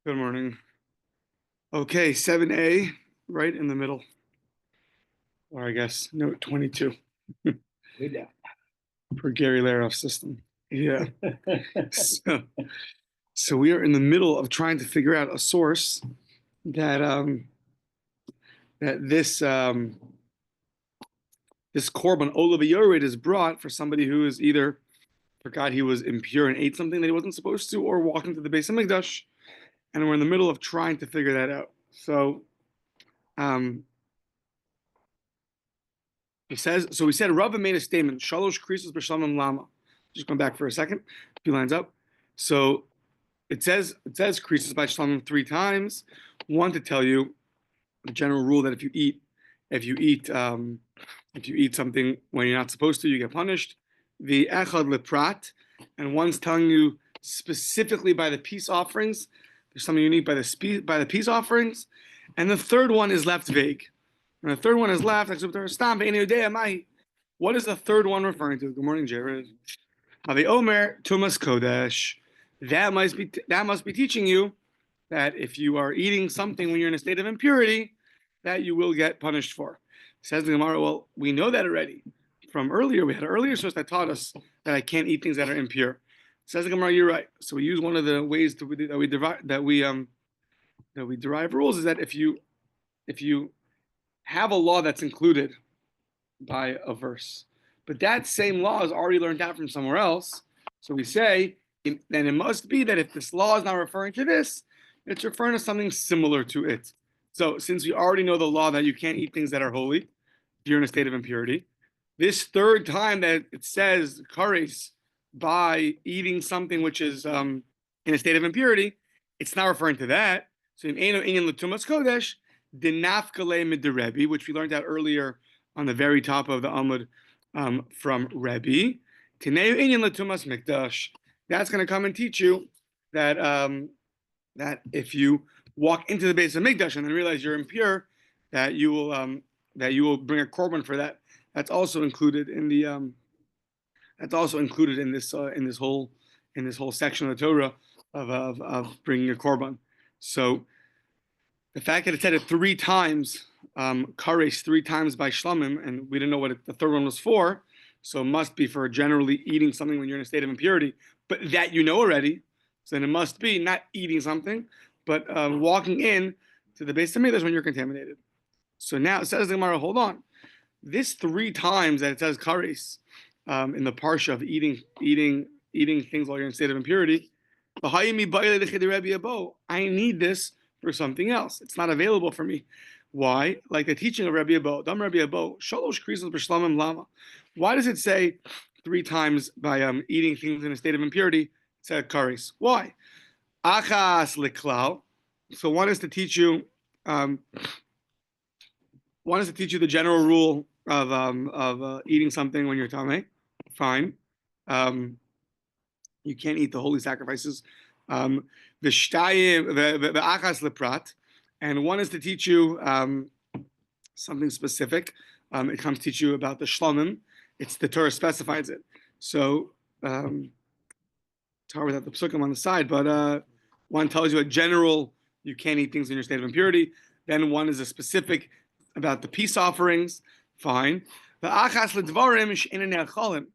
Good morning. Okay, 7A, right in the middle. Or I guess note 22 Way down. for Gary Laroff's system. Yeah. So we are in the middle of trying to figure out a source that this korban olav yored is brought for somebody who is either forgot he was impure and ate something that he wasn't supposed to, or walked into the Beis Hamikdash, and we're in the middle of trying to figure that out. So he says, so we said Rava made a statement, Shalosh Krisos B'Shamim Lama. Just come back for a second, a few lines up. So it says Krisos by Shlamim 3 times. One, to tell you the general rule that if you eat something when you're not supposed to, you get punished. The Echad Leprat, and one's telling you specifically by the peace offerings. There's something unique by the peace offerings, and the third one is left vague. And the third one is left. What is the third one referring to? Good morning, Jared. The Omer Tumas Kodesh. That must be teaching you that if you are eating something when you're in a state of impurity, that you will get punished for. Says the Gemara, well, we know that already. From earlier, we had an earlier source that taught us that I can't eat things that are impure. Says the Gemara, you're right. So we use one of the ways that we derive rules is that if you have a law that's included by a verse, but that same law is already learned out from somewhere else, so we say then it must be that if this law is not referring to this, it's referring to something similar to it. So since we already know the law that you can't eat things that are holy if you're in a state of impurity, this third time that it says kares by eating something which is in a state of impurity, it's not referring to that. So in Eino Inyan L'Tumas Kodesh, Dinafkale Mid which we learned out earlier on the very top of the Amud from Rebbe. Tineu Inyan L'Tumas Mikdash. That's going to come and teach you that that if you walk into the Beis Hamikdash and then realize you're impure, that you will bring a korban for that. That's also included in the this whole section of the Torah of bringing a korban. So the fact that it said it 3 times, kares 3 times by shlamim, and we didn't know what the third one was for, so it must be for generally eating something when you're in a state of impurity, but that you know already. So then it must be not eating something, but walking in to the Beis Hamikdash when you're contaminated. So now it says the Gemara, hold on. This 3 times that it says kares in the parsha of eating things while you're in a state of impurity, I need this for something else. It's not available for me. Why? Like the teaching of Rabbi Abo, Dam Rabbi Abo, Shalosh Krisos B'Shlamim Lama. Why does it say 3 times by eating things in a state of impurity? It said kares. Why? Achas Liklal. So one is to teach you the general rule of eating something when you're tamei. Fine. You can't eat the holy sacrifices. The achas leprat, and one is to teach you something specific. It comes to teach you about the shlamim. It's the Torah specifies it. So it's hard without the psukim on the side, but one tells you a general, you can't eat things in your state of impurity. Then one is a specific about the peace offerings. Fine. The achas ledvarim she'ein ne'achalin.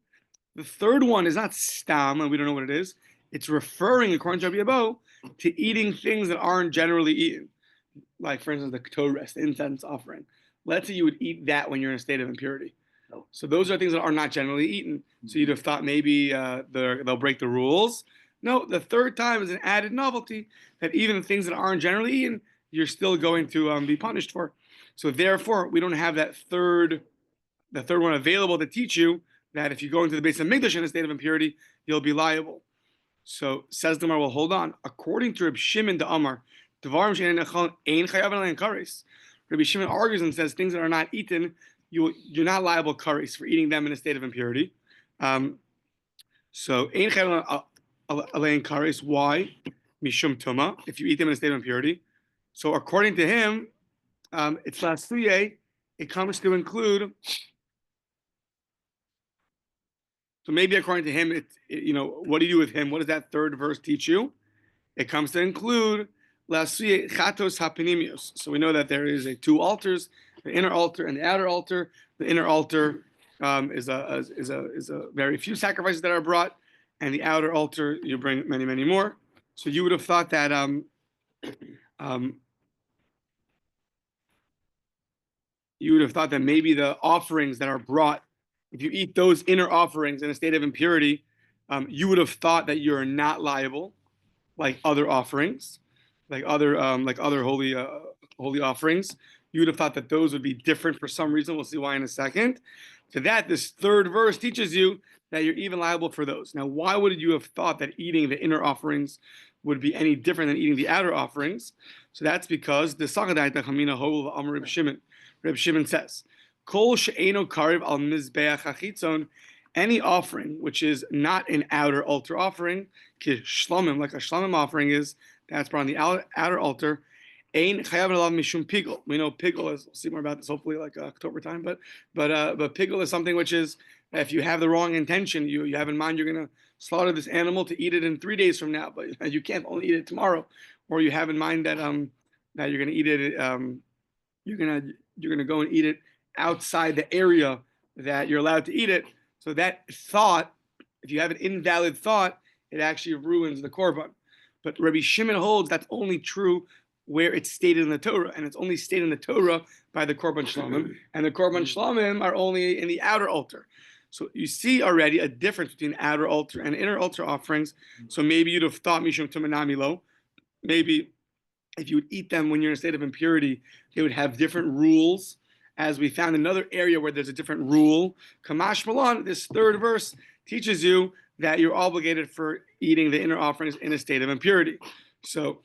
The third one is not stam, and we don't know what it is. It's referring, according to Rabbi Abo, to eating things that aren't generally eaten. Like, for instance, the ketores, the incense offering. Let's say you would eat that when you're in a state of impurity. No. So those are things that are not generally eaten. So you'd have thought maybe they'll break the rules. No, the third time is an added novelty that even the things that aren't generally eaten, you're still going to be punished for. So therefore, we don't have the third one available to teach you that if you go into the Beis Hamikdash in a state of impurity, you'll be liable. So says the Gemara, well, hold on. According to Rabbi Shimon the Amar, Rabbi Shimon argues and says things that are not eaten, you're not liable kares for eating them in a state of impurity. So ein chayav alein kares. Why? Mishum tuma. If you eat them in a state of impurity. So according to him, it's lasuye. It comes to include. So maybe according to him, what do you do with him? What does that third verse teach you? It comes to include la'asuye chatos hapinimios. So we know that there is two altars, the inner altar and the outer altar. The inner altar is a very few sacrifices that are brought, and the outer altar you bring many, many more. So you would have thought that maybe the offerings that are brought, if you eat those inner offerings in a state of impurity, you would have thought that you're not liable, like other offerings, like other holy offerings. You would have thought that those would be different for some reason. We'll see why in a second. To that, this third verse teaches you that you're even liable for those. Now, why would you have thought that eating the inner offerings would be any different than eating the outer offerings? So that's because the Sakadaita Chamina Hol Amar Reb Shimon. Reb Shimon says, Kol she'eno karev al mizbeach hachitzon, any offering which is not an outer altar offering, ki shlomim, like a shlomim offering is, that's brought on the outer altar, ein chayav alav mishum pigul. We know pigul is, we'll see more about this hopefully like October time, but pigul is something which is, if you have the wrong intention, you have in mind you're going to slaughter this animal to eat it in 3 days from now, but you can't only eat it tomorrow, or you have in mind that that you're going to eat it, you're gonna go and eat it outside the area that you're allowed to eat it. So that thought, if you have an invalid thought, it actually ruins the korban. But Rabbi Shimon holds that's only true where it's stated in the Torah, and it's only stated in the Torah by the korban shlomim, and the korban shlomim are only in the outer altar. So you see already a difference between outer altar and inner altar offerings. So maybe you'd have thought mishum tumanamilo, maybe if you would eat them when you're in a state of impurity, they would have different rules. As we found another area where there's a different rule, Kamash Malan, this third verse teaches you that you're obligated for eating the inner offerings in a state of impurity. So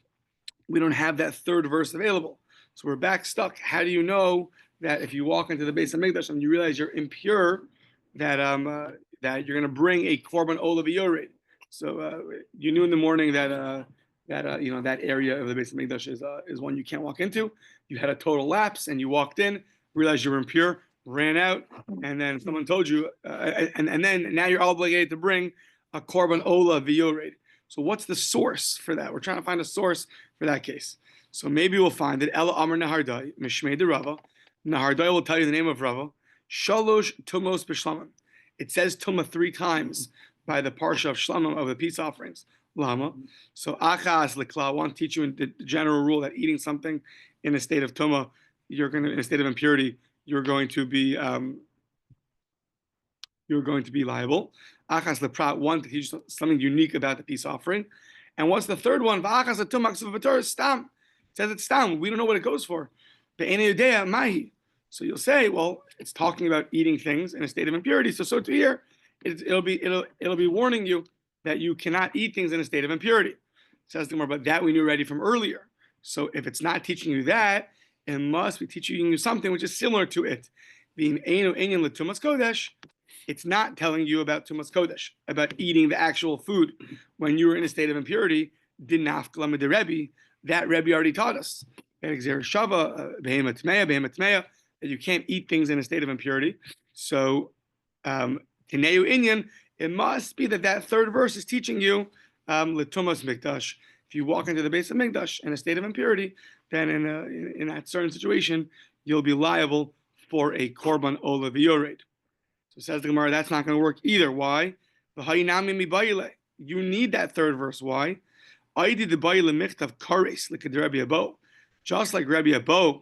we don't have that third verse available. So we're back stuck. How do you know that if you walk into the base of Mikdash and you realize you're impure, that that you're going to bring a korban olav yored? So you knew in the morning that that area of the base of Mikdash is one you can't walk into. You had a total lapse and you walked in, realized you were impure, ran out, and then someone told you, and then now you're obligated to bring a korban ola v'yored. So what's the source for that? We're trying to find a source for that case. So maybe we'll find that Ela Amar Nahardai Mishmei de Rava. Nahardai will tell you the name of Rava. Shalosh Tumos b'Shlamim. It says Tumah 3 times by the parsha of Shlamim of the peace offerings. Lama. So achas lekla. I want to teach you the general rule that eating something in a state of tumah, in a state of impurity, you're going to be liable. Achas leprat. One to teach something unique about the peace offering. And what's the third one? V'achas letumak v'vator stam. It says it's stam. We don't know what it goes for. Be'enei yodea mahi. So you'll say, well, it's talking about eating things in a state of impurity. So to here, it'll be warning you that you cannot eat things in a state of impurity. Says the Gemara, but that we knew already from earlier. So if it's not teaching you that, it must be teaching you something which is similar to it. Being Einu Inyan L'Tumas Kodesh, it's not telling you about Tumas Kodesh, about eating the actual food when you were in a state of impurity. Dinafkla Mid Rebbe, that Rebbe already taught us. That you can't eat things in a state of impurity. So, Tineu Inyan, it must be that third verse is teaching you L'Tumas Mikdash. If you walk into the base of Mikdash in a state of impurity, then in that certain situation, you'll be liable for a korban olav yored. So says the Gemara, that's not going to work either. Why? You need that third verse. Why? Just like Rabbi Abo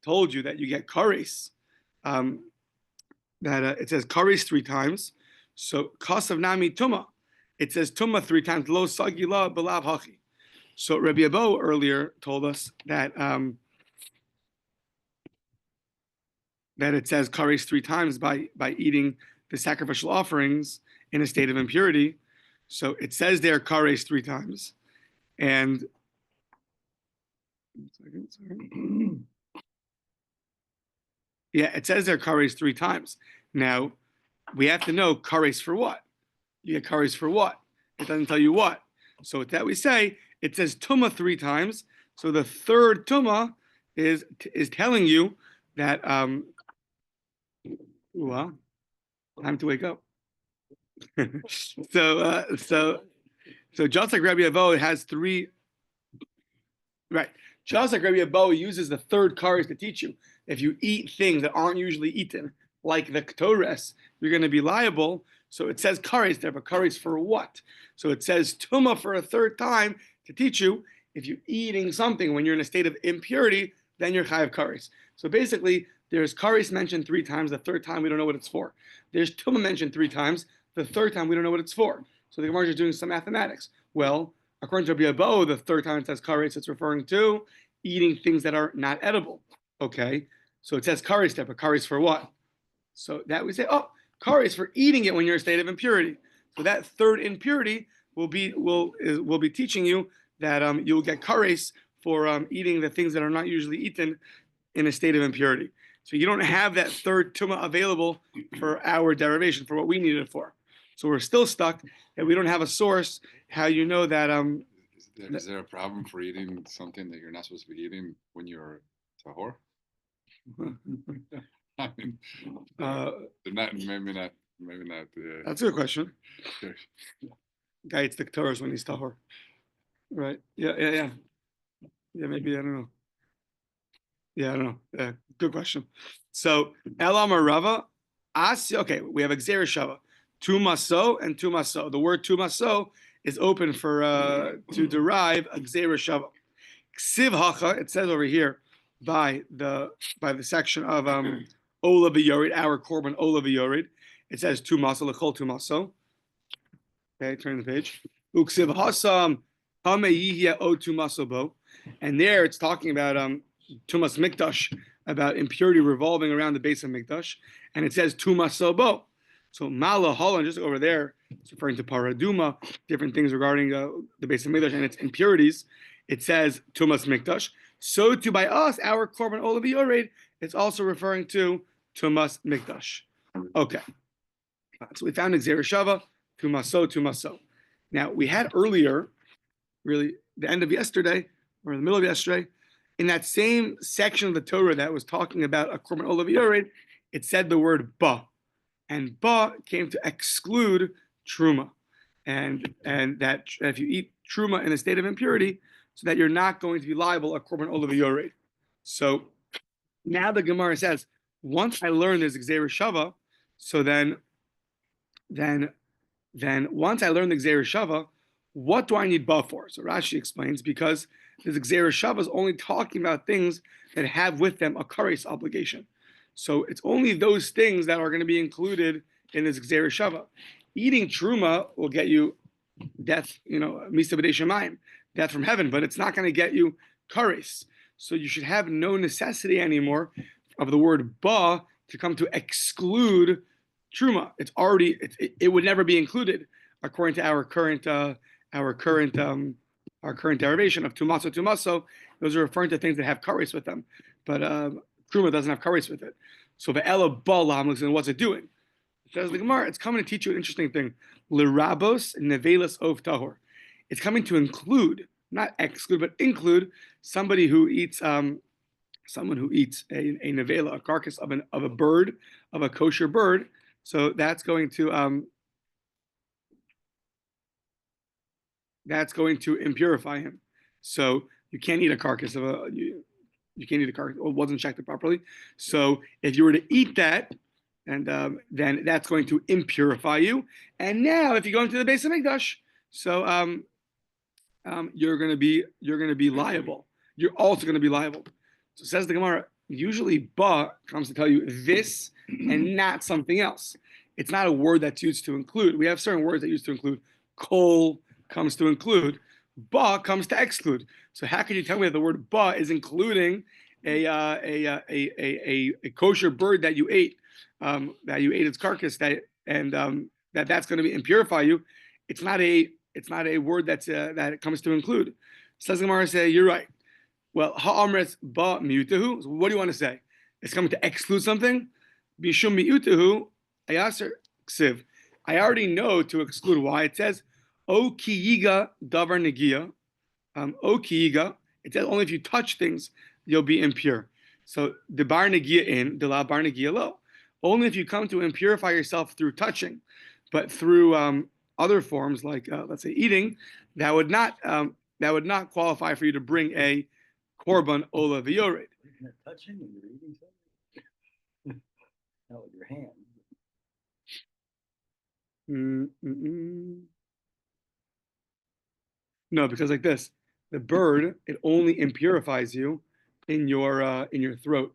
told you that you get kares, that it says kares 3 times. So kasav nami tuma, it says tuma 3 times. Lo sagila belav hachi. So Rabbi Abo earlier told us that that it says kares 3 times by eating the sacrificial offerings in a state of impurity. So it says there kares 3 times, and yeah, it says there kares 3 times. Now we have to know kares for what. You get kares for what? It doesn't tell you what. So with that we say it says tuma 3 times. So the third tuma is telling you that well, time to wake up. So just like Rabbi Avo, it has 3 Right. Just like Rabbi Dovid uses the third kares to teach you, if you eat things that aren't usually eaten, like the ktores, you're going to be liable. So it says kares there, but kares for what? So it says tuma for a third time to teach you if you're eating something when you're in a state of impurity, then you're chayav kares. So basically, there's kares mentioned 3 times. The third time we don't know what it's for. There's tuma mentioned 3 times. The third time we don't know what it's for. So the Gemara is doing some mathematics. Well, according to Rabbi Dovid, the third time it says kares, it's referring to eating things that are not edible. Okay, so it says kares there, but kares for what? So that we say, oh, kares for eating it when you're in a state of impurity. So that third impurity will be teaching you that you'll get kares for eating the things that are not usually eaten in a state of impurity. So you don't have that third tuma available for our derivation, for what we need it for. So we're still stuck, and we don't have a source. How you know that? Is there a problem for eating something that you're not supposed to be eating when you're tahor? I mean, maybe not. That's a good question. Guy eats the Torahs when he's tahor, right? Yeah. Maybe I don't know. Yeah, I don't know. Yeah, good question. So Elam or Rava, okay, we have Gzeira Shava, Tumaso and Tumaso. The word Tumaso is open for to derive a Gzeira Shava. Ksiv Hacha, it says over here by the section of Ola V'Yorid, our korban Ola V'Yorid. It says Tumaso, L'chol Tumaso. Okay, turn the page. Uksiv Hasam Hame Yihya O Tumaso Bo. And there it's talking about Tumas Mikdash, about impurity revolving around the base of Mikdash, and it says Tumas Sobo. So Mala Holland, just over there, it's referring to Paraduma, different things regarding the base of Mikdash and its impurities. It says Tumas Mikdash. So too by us, our korban Ola V'Yored, it's also referring to Tumas Mikdash. Okay. So we found Gzeira Shava, Tumaso. Now we had earlier, really the end of yesterday, or in the middle of yesterday, in that same section of the Torah that was talking about a korban Ola V'Yored, it said the word ba, and ba came to exclude truma, and that if you eat truma in a state of impurity, so that you're not going to be liable a korban Ola V'Yored. So now the Gemara says, once I learned there's Gzeira Shava, so then once I learned the Gzeira Shava, what do I need ba for? So Rashi explains, because this Gzeira Shava is only talking about things that have with them a kares obligation. So it's only those things that are going to be included in this Gzeira Shava. Eating truma will get you death, misa b'dei shemayim, death from heaven, but it's not going to get you kares. So you should have no necessity anymore of the word ba to come to exclude truma. It's already, it would never be included according to our current derivation of tumaso. Those are referring to things that have kares with them, but truma doesn't have kares with it. So the ela balam looks, and what's it doing? It says the Gemara, it's coming to teach you an interesting thing. Lirabos nevelas of tahor. It's coming to include, not exclude, but include somebody who eats someone who eats a nevela, a carcass of a bird, of a kosher bird. So that's going to impurify him. So you can't eat a carcass of you can't eat a carcass, or it wasn't checked properly. So if you were to eat that, and then that's going to impurify you. And now, if you go into the base of Mikdash, so you're going to be liable. You're also going to be liable. So says the Gemara, usually ba comes to tell you this and not something else. It's not a word that's used to include. We have certain words that used to include. Kol comes to include. Ba comes to exclude. So how can you tell me that the word ba is including a kosher bird that you ate its carcass, that's going to impurify you? It's not a word that it comes to include. Says the Gemara, say, you're right. Well, ha'amres ba miutahu. So what do you want to say? It's coming to exclude something. Bishum miutahu ayaser ksiv. I already know to exclude why. It says o kiyiga davar negia. O kiyiga. It says only if you touch things you'll be impure. So the bar negia in, the la bar negia lo. Only if you come to impurify yourself through touching, but through other forms like let's say eating, that would not qualify for you to bring a korban ola v'yored. Isn't that touching when you're eating something? Not with your hand. No, because like this, the bird, it only impurifies you in your throat.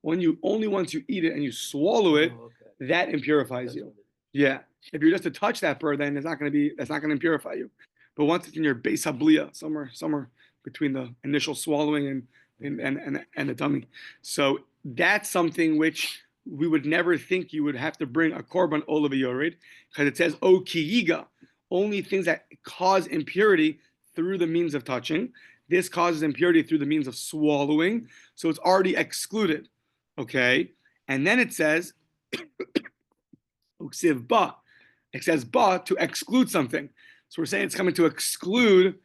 Only once you eat it and you swallow it, Oh, okay. that impurifies That's you. what it is. Yeah. If you're just to touch that bird, then that's not going to impurify you. But once it's in your base hablia, somewhere between the initial swallowing and the tummy. So that's something which we would never think you would have to bring a korban olav yored, because it says o kiyiga, only things that cause impurity through the means of touching. This causes impurity through the means of swallowing, so it's already excluded. Okay, and then it says uksiv ba. It says ba to exclude something. So we're saying it's coming to exclude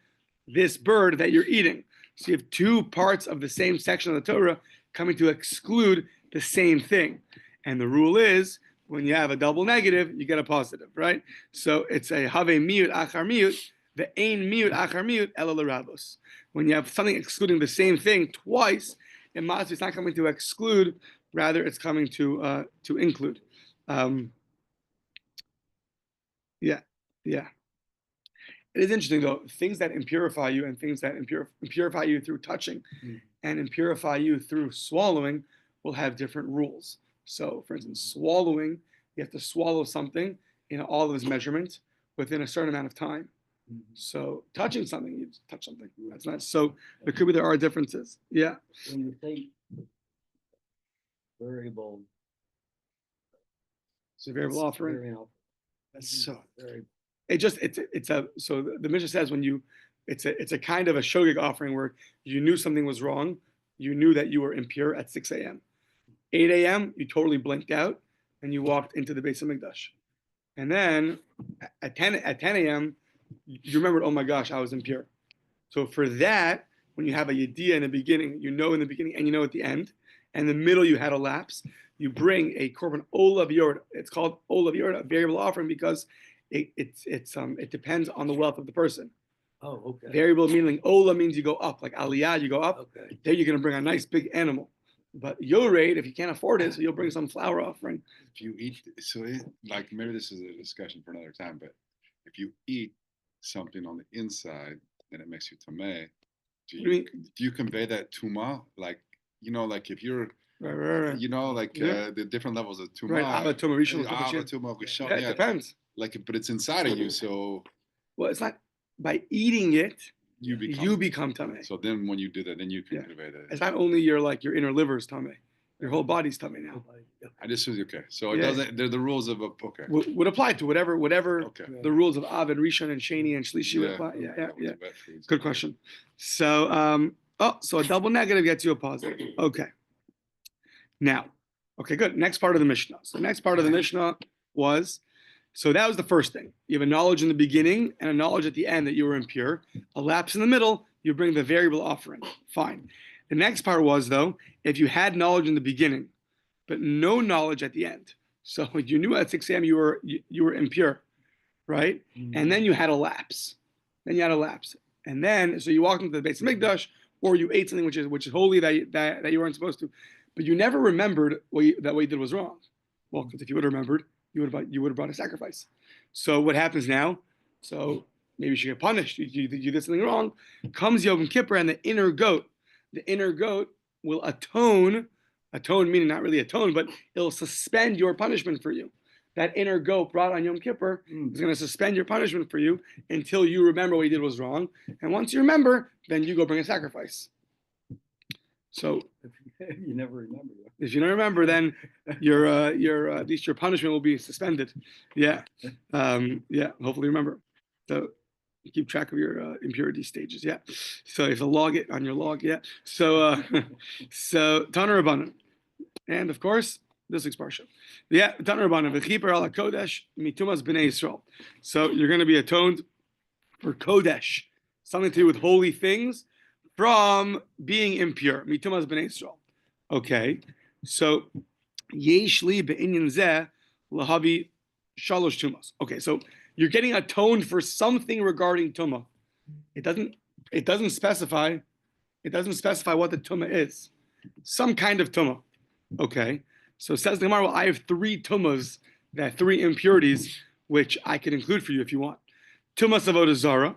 this bird that you're eating. So you have two parts of the same section of the Torah coming to exclude the same thing. And the rule is, when you have a double negative, you get a positive, right? So it's a have miut achar miut, the ein miut achar miut ela l'rabos. When you have something excluding the same thing twice, in Matzah it's not coming to exclude, rather it's coming to include. Yeah. It is interesting though, things that impurify you and things that impurify you through touching and impurify you through swallowing will have different rules. So for instance, swallowing, you have to swallow something in all of its measurements within a certain amount of time. So touching something, you touch something. That's not so. There are differences. Yeah. When you say variable, It's a variable offering. variable, That's so. very So the Mishnah says it's a kind of a shogeg offering where you knew something was wrong, you knew that you were impure at 6 a.m. 8 a.m. you totally blinked out and you walked into the Beis Hamikdash, and then at 10 a.m. you remembered, oh my gosh, I was impure. So for that, when you have a yediyah in the beginning, you know in the beginning and you know at the end, and in the middle you had a lapse, you bring a korban olav yored. It's called olav yored, a variable offering, because it depends on the wealth of the person. Oh, okay. Variable meaning ola means you go up, like aliyah, you go up. Okay. There you're going to bring a nice big animal. But yored, if you can't afford it, so you'll bring some flour offering. If you eat, like maybe this is a discussion for another time, but if you eat something on the inside, then it makes you tameh. Do you convey that tuma? Like, like if you're, Right. like Yeah. The different levels of tuma. Right, Ava Tuma Rishon, Ava Tuma Rishon, yeah, it depends. Like, but it's inside of you, so Well, it's not by eating it. you become tameh. So then, when you do that, then you can convey that. It's not only your inner liver's tameh, your whole body's tameh now. I just was okay. So it Yeah. doesn't. They're the rules of okay. Would apply to whatever Okay. the rules of Av and Rishon and Sheni and Shlishi would apply. Yeah. Good question. So so a double negative gets you a positive. Okay. Now, okay, good. Next part of the Mishnah. So the next part of the Mishnah was, so that was the first thing. You have a knowledge in the beginning and a knowledge at the end that you were impure. A lapse in the middle, you bring the variable offering. Fine. The next part was, though, if you had knowledge in the beginning, but no knowledge at the end. So you knew at 6 a.m. you were impure, right? And then you had a lapse. And then, so you walked into the Beis Hamikdash, or you ate something which is holy that you weren't supposed to, but you never remembered what you did was wrong. Well, because if you would have remembered, you would have brought a sacrifice. So what happens now? So maybe you should get punished. You did something wrong. Comes Yom Kippur, and the inner goat will atone meaning not really atone, but it'll suspend your punishment for you. That inner goat brought on Yom Kippur is going to suspend your punishment for you until you remember what you did was wrong. And once you remember, then you go bring a sacrifice. So If you never remember. if you don't remember, then your at least your punishment will be suspended. Yeah. Hopefully remember. So keep track of your impurity stages. Yeah. So you have to log it on your log. Yeah. So Taner Rabbanan, and of course this week's parsha. Yeah. Taner Rabbanan v'chiper ala kodesh mitumas b'nei Yisrael. So you're going to be atoned for kodesh, something to do with holy things, from being impure. Mitumas b'nei Yisrael. Okay. So yesh li be'inyan zeh lahavi shalosh tumas. Okay. So you're getting atoned for something regarding tumah. It doesn't specify It doesn't specify what the tumah is. Some kind of tumah. Okay. So says the Gemara, well, I have 3 tumahs, that 3 impurities, which I can include for you if you want. Tumas avodah zara,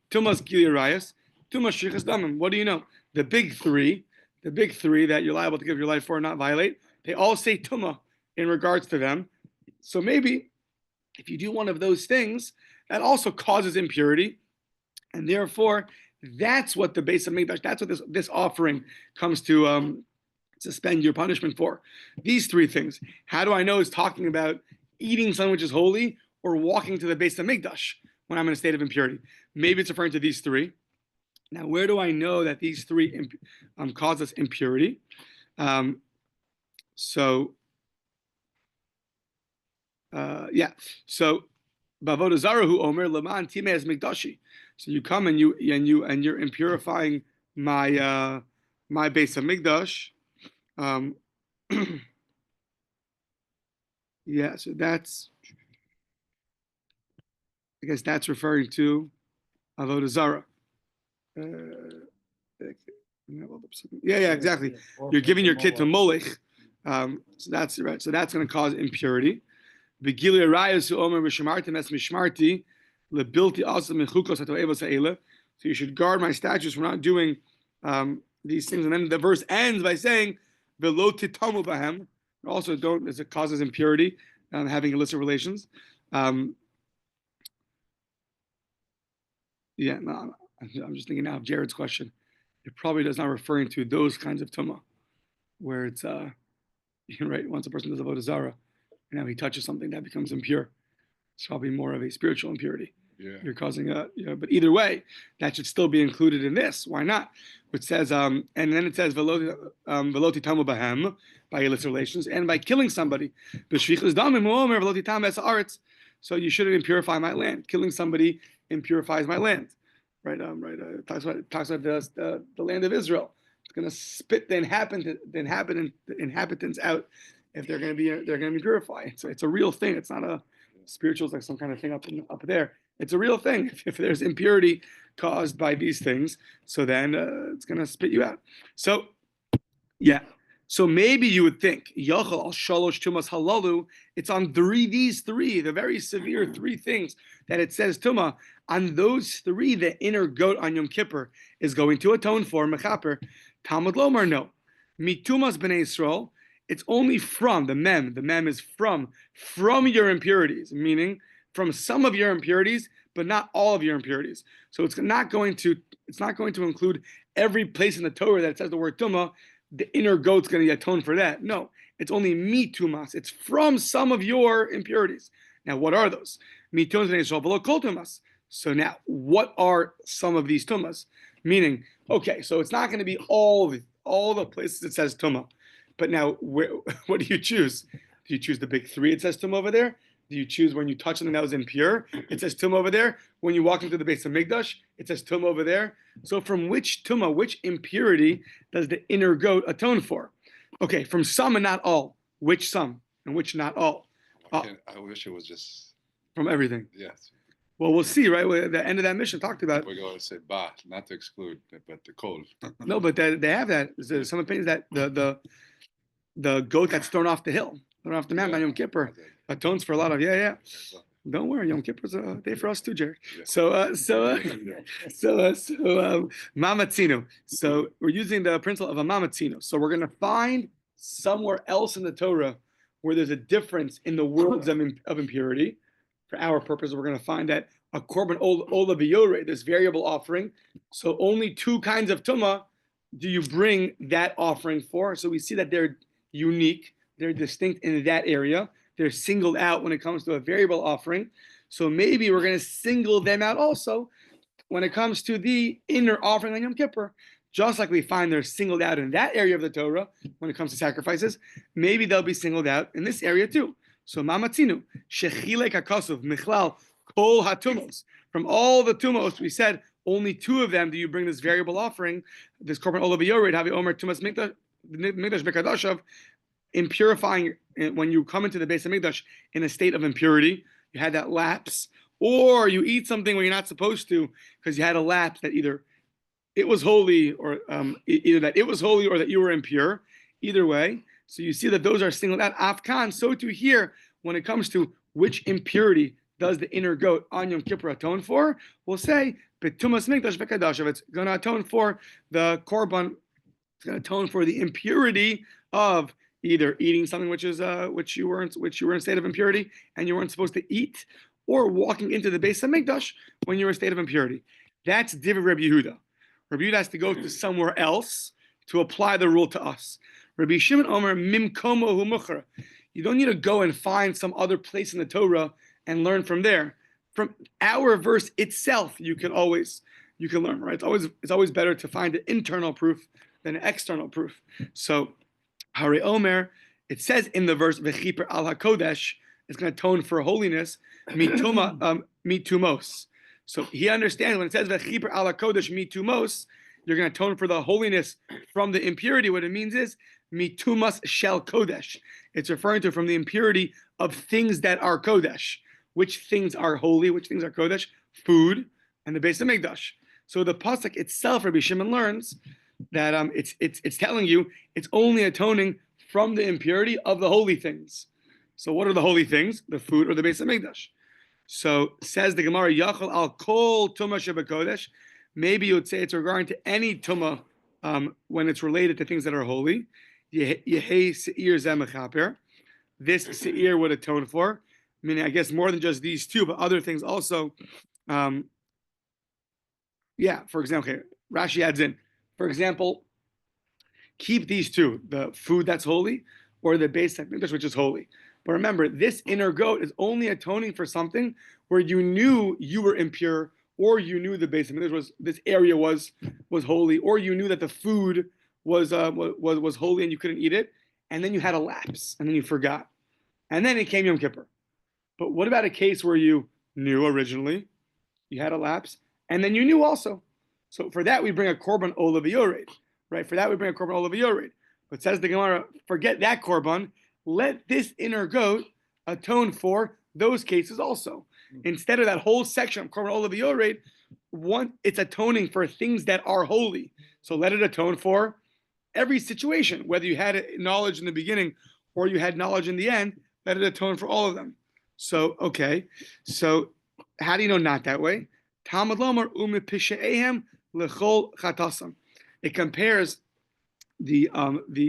tumas gili arayos, tumas shrichas damim. What do you know? The big three that you're liable to give your life for and not violate, they all say tumah in regards to them. So maybe if you do one of those things, that also causes impurity, and therefore that's what the base of mikdash, that's what this offering comes to suspend your punishment for. These 3 things. How do I know it's talking about eating something which is holy or walking to the base of mikdash when I'm in a state of impurity? Maybe it's referring to these 3. Now, where do I know that these 3 cause us impurity? So Bavodah Zara hu omer leman timeas mikdashi. So you come and you're impurifying my my base of mikdash. Yeah, so that's, I guess that's referring to Avodah Zara. Yeah, exactly. You're giving your kid to Molech. So that's right. So that's going to cause impurity. So you should guard my statutes for not doing these things. And then the verse ends by saying, "Velo titamu bahem." Also, don't, as it causes impurity, having illicit relations. I'm just thinking now of Jared's question. It probably does not referring to those kinds of tumah, where it's right, once a person does avodah zara, and now he touches something that becomes impure. It's probably more of a spiritual impurity. Yeah. You're causing but either way, that should still be included in this. Why not? Which says, and then it says, veloti tamu bahem, by illicit relations, and by killing somebody. So you shouldn't impurify my land. Killing somebody impurifies my land. Right? It talks about the land of Israel. It's going to spit the inhabitants out if they're going to be purified. So it's a real thing. It's not a spiritual, it's like some kind of thing up there. It's a real thing. If there's impurity caused by these things, so then it's going to spit you out. So, yeah. So maybe you would think, Yochel al shalosh tumas halalu, it's on these 3, the very severe 3 things that it says tumah. On those 3, the inner goat on Yom Kippur is going to atone for, mechaper. Talmud lomar, no. Mitumas b'nei Yisrael, it's only from, the mem is from your impurities, meaning from some of your impurities, but not all of your impurities. So it's not going to include every place in the Torah that it says the word tumah. The inner goat's going to atone for that. No, it's only mi tumas. It's from some of your impurities. Now, what are those? Mi tumas b'nei Yisrael v'lo kol tumas. So now, what are some of these tumas? Meaning, okay, so it's not going to be all the places it says tumah. But now, what do you choose? Do you choose the big 3? It says tumah over there. Do you choose when you touch something that was impure? It says tumah over there. When you walk into the base of Mikdash, it says tumah over there. So from which tumah, which impurity does the inner goat atone for? Okay, from some and not all. Which some and which not all? I wish it was just from everything. Yes. Well, we'll see, right? The end of that mission talked about. We're going to say ba, not to exclude, but the kol. No, but they have that. There's some opinions that the goat that's thrown off the hill, thrown off the mountain on Yom Kippur, atones for a lot of Don't worry, Yom Kippur's a day for us too, Jared. Yeah. So mamatzino. So we're using the principle of a mamatzino. So we're going to find somewhere else in the Torah where there's a difference in the words of impurity. For our purpose, we're going to find that a korban ola v'yoreh, this variable offering. So only 2 kinds of tumah do you bring that offering for. So we see that they're unique, they're distinct in that area. They're singled out when it comes to a variable offering. So maybe we're going to single them out also when it comes to the inner offering on Yom Kippur. Just like we find they're singled out in that area of the Torah when it comes to sacrifices, maybe they'll be singled out in this area too. So mamatzinu, shechilek hakasuv, michlal, kol hatumos. From all the tumos, we said only 2 of them do you bring this variable offering, this korban ola v'yoreh, havi omer tumas mikdash bekadashav, impurifying when you come into the base of Mikdash in a state of impurity, you had that lapse, or you eat something when you're not supposed to because you had a lapse that either it was holy, or either that it was holy or that you were impure. Either way, so you see that those are singled out. Afkan, so too here, when it comes to which impurity does the inner goat on Yom Kippur atone for, we'll say betumas mikdash v'kadash. It's going to atone for the korban. It's going to atone for the impurity of either eating something which you were in state of impurity and you weren't supposed to eat, or walking into the Beis Hamikdash when you were in a state of impurity. That's Divrei Rabbi Yehuda. Rabbi Yehuda has to go to somewhere else to apply the rule to us. Rabbi Shimon Omer mimkomo hu muchra. You don't need to go and find some other place in the Torah and learn from there. From our verse itself, you can learn, right? It's always better to find an internal proof than an external proof. So, Hari Omer, it says in the verse v'chiper al hakodesh, it's going to atone for holiness, mitumos. So he understands when it says v'chiper al hakodesh mitumos, you're going to atone for the holiness from the impurity. What it means is mitumas shel kodesh. It's referring to from the impurity of things that are kodesh. Which things are holy? Which things are kodesh? Food and the Beis Hamikdash. So the pasuk itself, Rabbi Shimon learns that it's telling you it's only atoning from the impurity of the holy things. So what are the holy things? The food or the Beis Hamikdash. So says the Gemara, Yachol al kol tumah shebekodesh. Maybe you would say it's regarding to any tumah when it's related to things that are holy. Yehei seir zeh mechaper. This seir would atone for. Meaning, I guess more than just these two, but other things also. For example, okay, Rashi adds in, for example, keep these two, the food that's holy or the Beis Hamikdash, which is holy. But remember, this inner goat is only atoning for something where you knew you were impure, or you knew the Beis Hamikdash this area was holy, or you knew that the food was holy and you couldn't eat it, and then you had a lapse, and then you forgot. And then it came Yom Kippur. But what about a case where you knew originally, you had a lapse, and then you knew also? So for that, we bring a korban olav yored, right? For that, we bring a korban olav yored. But says the Gemara, forget that korban. Let this inner goat atone for those cases also. Instead of that whole section of korban olav yored, it's atoning for things that are holy. So let it atone for every situation, whether you had knowledge in the beginning or you had knowledge in the end. Let it atone for all of them. So, okay. So, how do you know not that way? Talmud Lomar u'mepisha'ehem lechol chatasam. It compares the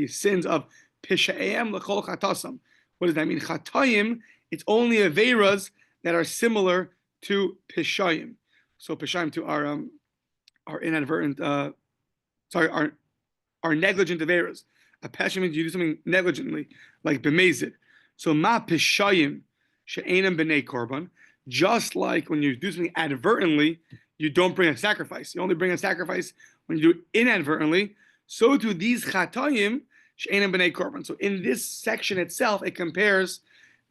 sins of pisha'ehem lechol chatasam. What does that mean? Chatayim, it's only aveiras that are similar to pishayim. So, pishayim to our inadvertent, our negligent aveiras. A pesha means you do something negligently, like b'mezid. So, ma pishayim she'enam b'nei korban, just like when you do something advertently, you don't bring a sacrifice. You only bring a sacrifice when you do it inadvertently. So do these chatayim she'enam b'nei korban. So in this section itself, it compares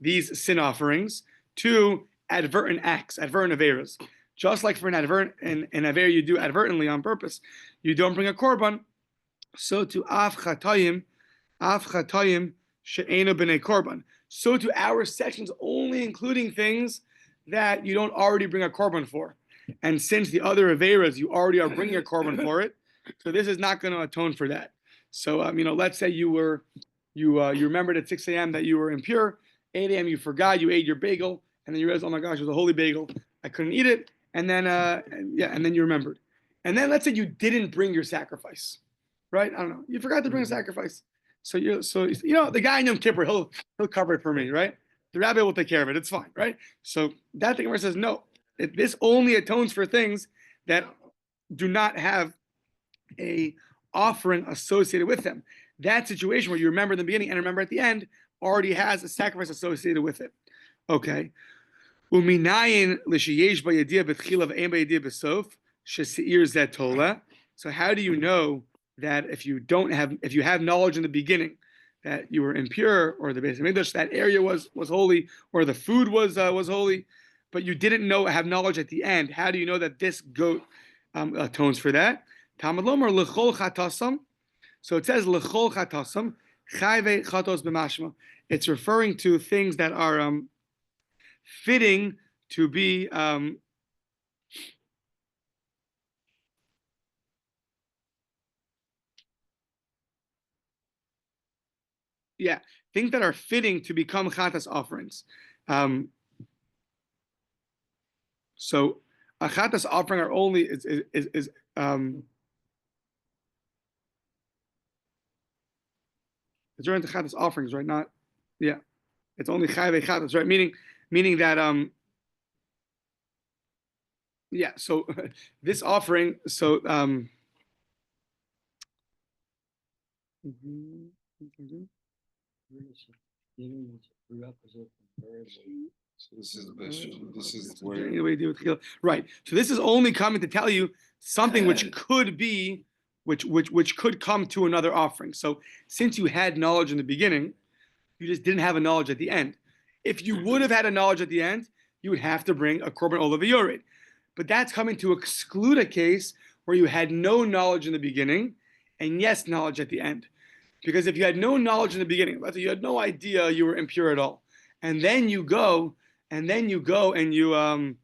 these sin offerings to advertent acts, advertent aveiras. Just like for an aveir you do advertently on purpose, you don't bring a korban. So to af chatayim she'enam b'nei korban. So to our sections, only including things that you don't already bring a korban for. And since the other aveiras, you already are bringing a korban for it, so this is not going to atone for that. So, let's say you remembered at 6 a.m. that you were impure, 8 a.m. you forgot, you ate your bagel, and then you realized, oh my gosh, it was a holy bagel, I couldn't eat it, and then you remembered. And then let's say you didn't bring your sacrifice, right? I don't know, you forgot to bring a sacrifice. So the guy in Yom Kippur, he'll cover it for me, right? The rabbi will take care of it. It's fine, right? So that thing where it says no, this only atones for things that do not have a offering associated with them. That situation where you remember in the beginning and remember at the end already has a sacrifice associated with it. Okay. So how do you know that if you have knowledge in the beginning that you were impure, or the Beis Hamikdash, that area was holy, or the food was holy, but you didn't have knowledge at the end? How do you know that this goat atones for that? Talmud Lomar lechol chatasam. So it says lechol chatasam chayve chatos b'mashma. It's referring to things that are fitting to be things that are fitting to become chatas offerings. So a chatas offering are only is it's during the chatas offerings, right? Not, it's only chayve chatas, right? Meaning that So this offering, so So this is where right. So this is only coming to tell you something which could be, which could come to another offering. So since you had knowledge in the beginning, you just didn't have a knowledge at the end. If you would have had a knowledge at the end, you would have to bring a korban olav yored. But that's coming to exclude a case where you had no knowledge in the beginning, and yes, knowledge at the end. Because if you had no knowledge in the beginning, let's say you had no idea you were impure at all, and then you go and you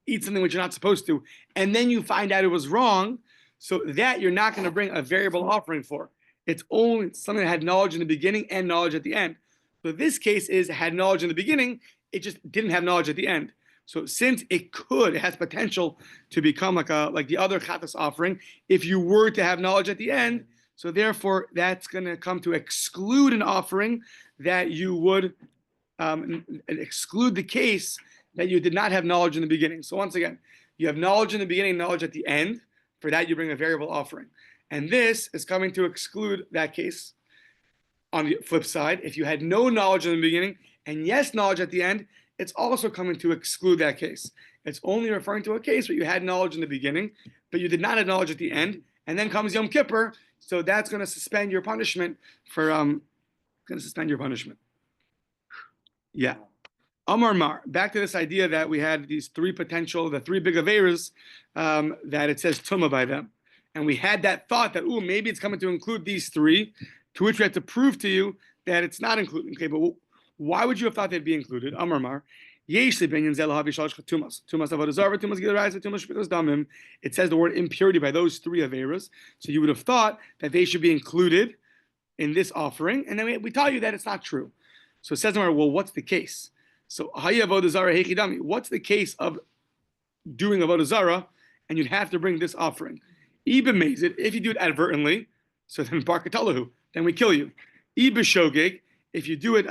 eat something which you're not supposed to, and then you find out it was wrong, so that you're not going to bring a variable offering for. It's only something that had knowledge in the beginning and knowledge at the end. So this case is had knowledge in the beginning, it just didn't have knowledge at the end. So since it has potential to become like the other chatas offering, if you were to have knowledge at the end, so therefore that's going to come to exclude an offering that you would exclude the case that you did not have knowledge in the beginning. So once again, you have knowledge in the beginning, knowledge at the end. For that, you bring a variable offering. And this is coming to exclude that case. On the flip side, if you had no knowledge in the beginning and yes, knowledge at the end, it's also coming to exclude that case. It's only referring to a case where you had knowledge in the beginning, but you did not have knowledge at the end. And then comes Yom Kippur, so that's going to suspend your punishment for Yeah. Amar Mar. Back to this idea that we had these the three big averas, that it says Tumah by them. And we had that thought that, maybe it's coming to include these three, to which we had to prove to you that it's not included. Okay, but why would you have thought they'd be included? Amar Mar. It says the word impurity by those three averas. So you would have thought that they should be included in this offering. And then we tell you that it's not true. So it says, well, what's the case? So what's the case of doing avodah zarah, and you'd have to bring this offering? If you do it advertently, so then bar katalahu, then we kill you. Shogeg, if you do it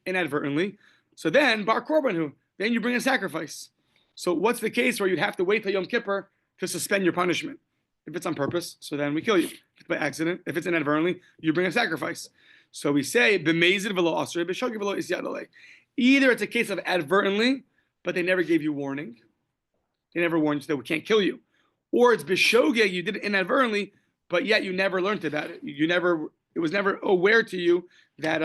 inadvertently, so then bar korbanhu, then you bring a sacrifice. So what's the case where you'd have to wait till Yom Kippur to suspend your punishment? If it's on purpose, so then we kill you. If it's by accident, if it's inadvertently, you bring a sacrifice. So we say b'meizid v'lo asrei, b'shogeg v'lo isyad alei. Either it's a case of advertently, but they never gave you warning. They never warned you that we can't kill you. Or it's b'shogeg, you did it inadvertently, but yet you never learned about it. It was never aware to you that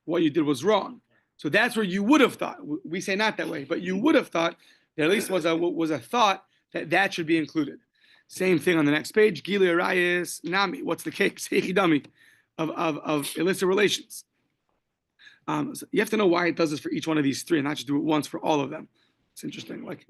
what you did was wrong. So that's where you would have thought. We say not that way, but you would have thought there at least was a thought that should be included. Same thing on the next page. Gili arayis nami. What's the case? Hechidami of illicit relations. So you have to know why it does this for each one of these three, and not just do it once for all of them. It's interesting. Like,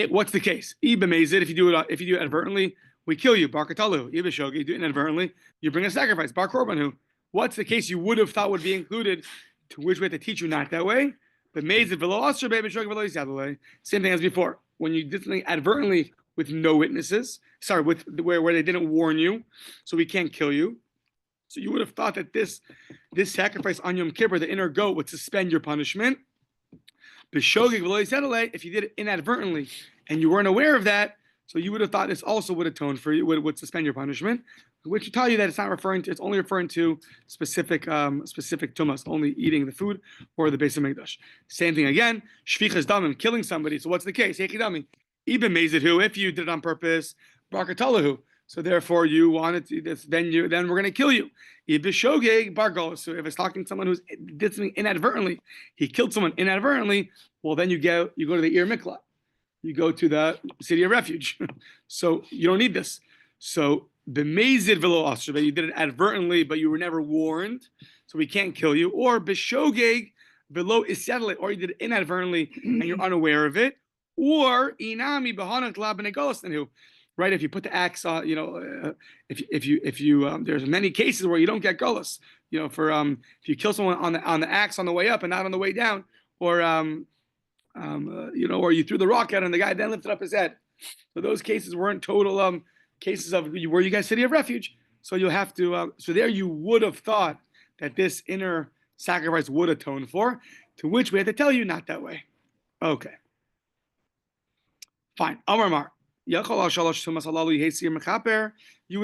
what's the case? Ibamezid. If you do it advertently, we kill you. Bar katalu. Ibashogi. You do it inadvertently, you bring a sacrifice. Bar korbanhu. What's the case you would have thought would be included? To which we have to teach you not that way. But mezid v'lo asher b'shogi v'lo yisad. Same thing as before. When you did something advertently with no witnesses, where they didn't warn you, so we can't kill you. So you would have thought that this sacrifice on Yom Kippur, the inner goat, would suspend your punishment. If you did it inadvertently and you weren't aware of that, so you would have thought this also would atone for you, would suspend your punishment, which would tell you that it's only referring to specific tumas, only eating the food or the base of Mikdash. Same thing again, shvichas damim, killing somebody. So what's the case? Hechidami. Ibn Mazid, who, if you did it on purpose, Barkatalahu. So therefore you wanted to this, then we're gonna kill you. Ibn Shogeg Bargol. So if it's talking to someone who did something inadvertently, he killed someone inadvertently, well then you go to the Ir Miklat. You go to the city of refuge. So you don't need this. So the Mazid Velo Asher, you did it advertently, but you were never warned, so we can't kill you. Or Bishogeg Velo Isyadle, or you did it inadvertently and you're unaware of it. Or Inami Bahanat La Benegolasanu. right? If you put the axe on, if you there's many cases where you don't get gullus, for if you kill someone on the axe on the way up and not on the way down, or or you threw the rock at him and the guy then lifted up his head. So those cases weren't total cases of were you guys city of refuge. So you'll have to. So there you would have thought that this inner sacrifice would atone for, to which we had to tell you not that way. Okay. Fine. Amar Mar. You would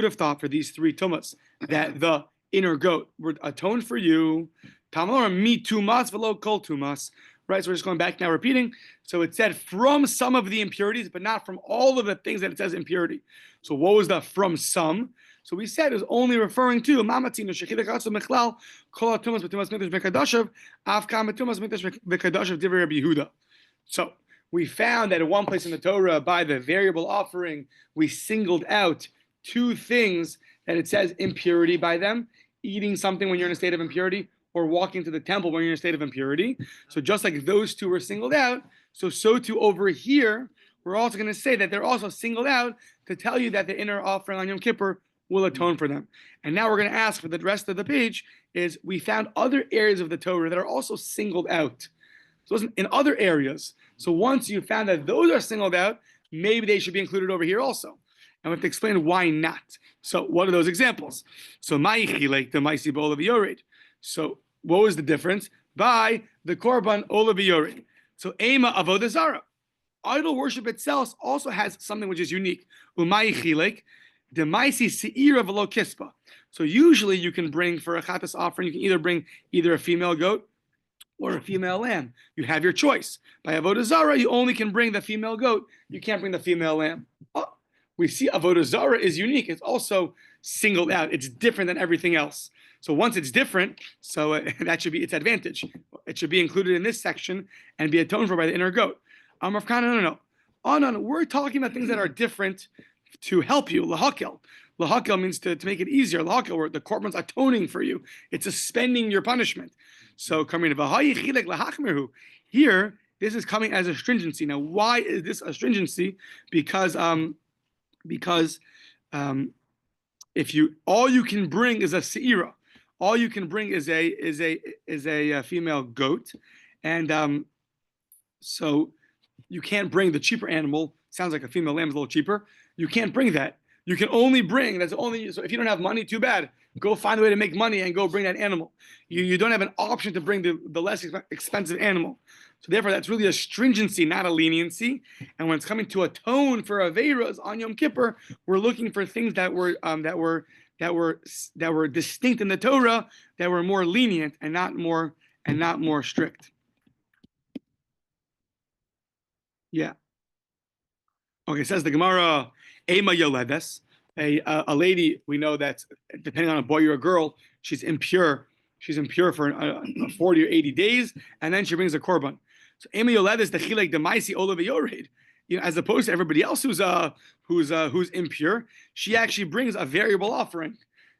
have thought for these 3 tumas that the inner goat would atone for you. Mi tumas velo kol tumas. Right, so we're just going back now, repeating. So it said from some of the impurities, but not from all of the things that it says impurity. So what was the from some? So we said it was only referring to So we found that in one place in the Torah, by the variable offering, we singled out 2 things that it says impurity by them: eating something when you're in a state of impurity, or walking to the temple when you're in a state of impurity. So just like those 2 were singled out, so too over here, we're also going to say that they're also singled out to tell you that the inner offering on Yom Kippur will atone for them. And now we're going to ask for the rest of the page is we found other areas of the Torah that are also singled out. So in other areas. So once you found that those are singled out, maybe they should be included over here also. And we have to explain why not. So what are those examples? So Ma'ichi, the Maisi Bo'ol Yored. So what was the difference? By the Korban Olav Yored. So Ema Avodah Zarah. Idol worship itself also has something which is unique. Umay Chilek, the Maisi Seira Velo Kispa. So usually you can bring for a Chatas offering, you can either bring either a female goat or a female lamb. You have your choice. By Avodah Zarah, you only can bring the female goat. You can't bring the female lamb. Oh, we see Avodah Zarah is unique. It's also singled out. It's different than everything else. So once it's different, so that should be its advantage. It should be included in this section and be atoned for by the inner goat. Rav Kana, no. Oh, no. We're talking about things that are different to help you. Lahakel. Lahakel means to make it easier. Lahakel, where the korban's atoning for you. It's suspending your punishment. So coming to here, this is coming as a stringency. Now, why is this a stringency? Because if you all you can bring is a seira, all you can bring is a female goat, and so you can't bring the cheaper animal. Sounds like a female lamb is a little cheaper. You can't bring that. You can only bring so if you don't have money, too bad. Go find a way to make money and go bring that animal. You don't have an option to bring the less expensive animal. So therefore, that's really a stringency, not a leniency. And when it's coming to atone for aveiros on Yom Kippur, we're looking for things that were distinct in the Torah, that were more lenient and not more strict. Yeah. Okay, says the Gemara, Ema Yoledes, a lady we know that's depending on a boy or a girl, she's impure. She's impure for 40 or 80 days, and then she brings a korban. So Ema Yoledes the chilek the maisi olav yored. As opposed to everybody else who's impure, she actually brings a variable offering,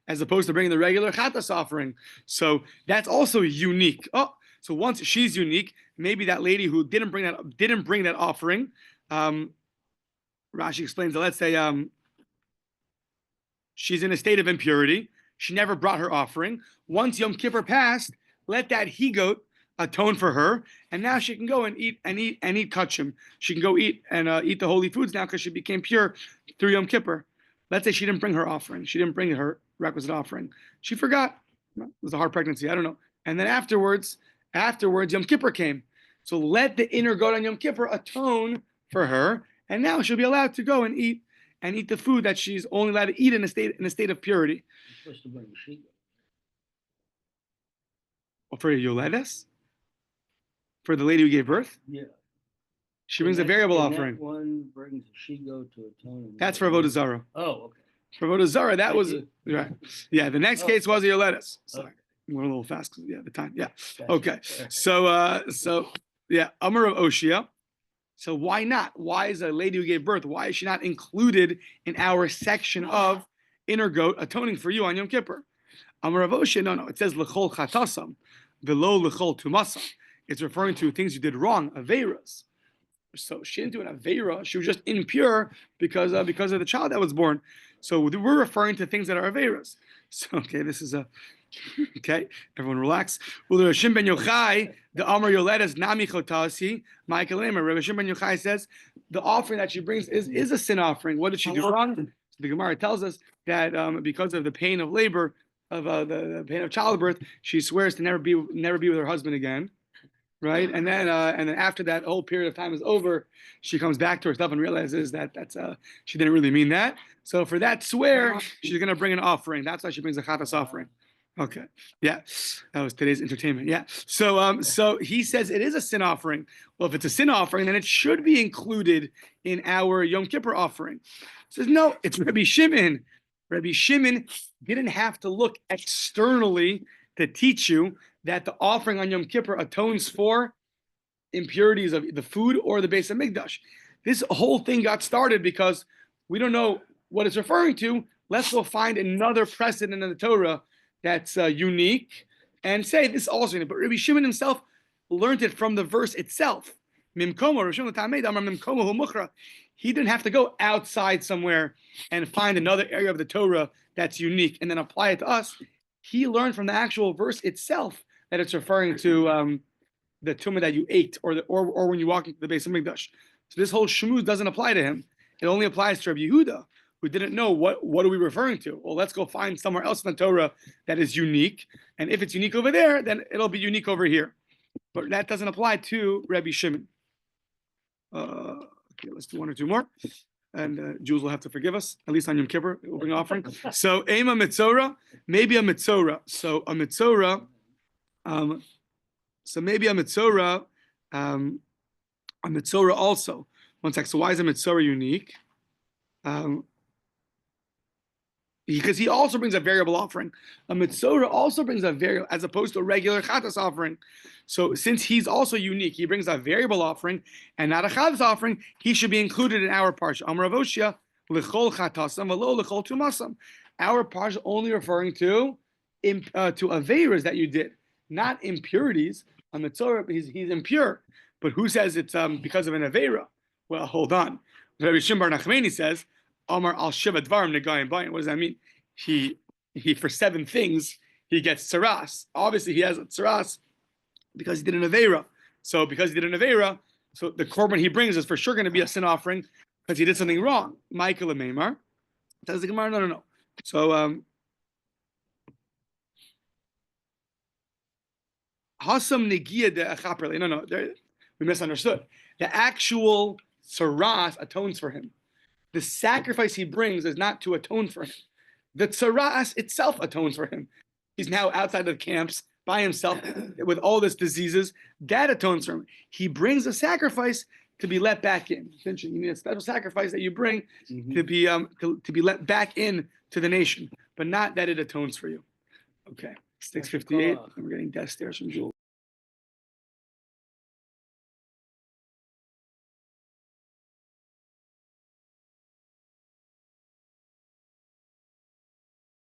as opposed to bringing the regular chatas offering. So that's also unique. Oh, so once she's unique, maybe that lady who didn't bring that offering. Rashi explains that let's say she's in a state of impurity. She never brought her offering. Once Yom Kippur passed, let that he-goat atone for her, and now she can go and eat kachim. She can go eat the holy foods now because she became pure through Yom Kippur. Let's say she didn't bring her offering. She didn't bring her requisite offering. She forgot. It was a hard pregnancy. I don't know. And then afterwards, Yom Kippur came. So let the inner goat on Yom Kippur atone for her, and now she'll be allowed to go and eat the food that she's only allowed to eat in a state of purity. You're supposed to bring the sheep. For Yoledes? For the lady who gave birth? Yeah. She brings a variable offering. That one brings a she-goat to atone. That's for Avodah Zarah. Oh, okay. For Avodah Zarah, that was right. Yeah, the next case was a Yoledes. Sorry, Okay. we're a little fast because the time. Yeah. Okay. So yeah, Amar of Oshia. So why not? Why is a lady who gave birth? Why is she not included in our section of inner goat atoning for you on Yom Kippur? Amar of Oshia. No. It says lechol chatasam, velo lechol tumasam. It's referring to things you did wrong, aveiros. So she didn't do an Aveira. She was just impure because of the child that was born. So we're referring to things that are Aveiras. So, okay, this is okay, everyone relax. Well, the Rishim ben Yochai, the Amar Yoledas Nami Chotasi, Michael Lamer. Rabbi Shimon ben Yochai says the offering that she brings is a sin offering. What did she do wrong? The Gemara tells us that because of the pain of labor, of the pain of childbirth, she swears to never be with her husband again. Right, and then after that whole period of time is over, she comes back to herself and realizes that she didn't really mean that. So for that swear, she's going to bring an offering. That's why she brings a chatas offering. Okay, yeah, that was today's entertainment. Yeah, so he says it is a sin offering. Well, if it's a sin offering, then it should be included in our Yom Kippur offering. He says no, it's Rabbi Shimon. Rabbi Shimon didn't have to look externally to teach you that the offering on Yom Kippur atones for impurities of the food or the Beis Hamikdash. This whole thing got started because we don't know what it's referring to. Let's go find another precedent in the Torah that's unique and say this also. But Rabbi Shimon himself learned it from the verse itself. He didn't have to go outside somewhere and find another area of the Torah that's unique and then apply it to us. He learned from the actual verse itself that it's referring to the tumah that you ate, or when you walk into the Beis Hamikdash. So this whole shmuz doesn't apply to him. It only applies to Rabbi Yehuda, who didn't know what are we referring to. Well, let's go find somewhere else in the Torah that is unique, and if it's unique over there, then it'll be unique over here. But that doesn't apply to Rabbi Shimon. Okay, let's do one or two more. And Jews will have to forgive us, at least on Yom Kippur, we'll bring an offering. So, Ema Mitzora, maybe a Mitzora. So, a Mitzora, maybe a Mitzora also. One sec, so why is a Mitzora unique? Because he also brings a variable offering. A Mitzora also brings a variable, as opposed to a regular Chatas offering. So since he's also unique, he brings a variable offering and not a Chatas offering, he should be included in our Parsha. Amar Rav Oshia, L'chol Chatasam, V'lo L'chol Tumasam. Our Parsha only referring to Aveiras that you did, not impurities. A Mitzora, he's impure. But who says it's because of an Aveira? Well, hold on. Rabbi Shimon bar Nachmani says, Amar al Shiva Dvarim Negayim Bayin. What does that mean? He for 7 things he gets tsaras. Obviously, he has a tsaras because he did an aveira. So because he did an aveira, so the korban he brings is for sure going to be a sin offering because he did something wrong. Michael Meimar says the Gemara, no. So Hasam Negia de Achaperle. No, we misunderstood. The actual tsaras atones for him. The sacrifice he brings is not to atone for him. The tsaras itself atones for him. He's now outside of the camps by himself with all these diseases. That atones for him. He brings a sacrifice to be let back in. You need a special sacrifice that you bring to be let back in to the nation, but not that it atones for you. Okay, 6:58. We're getting death stares from Jules.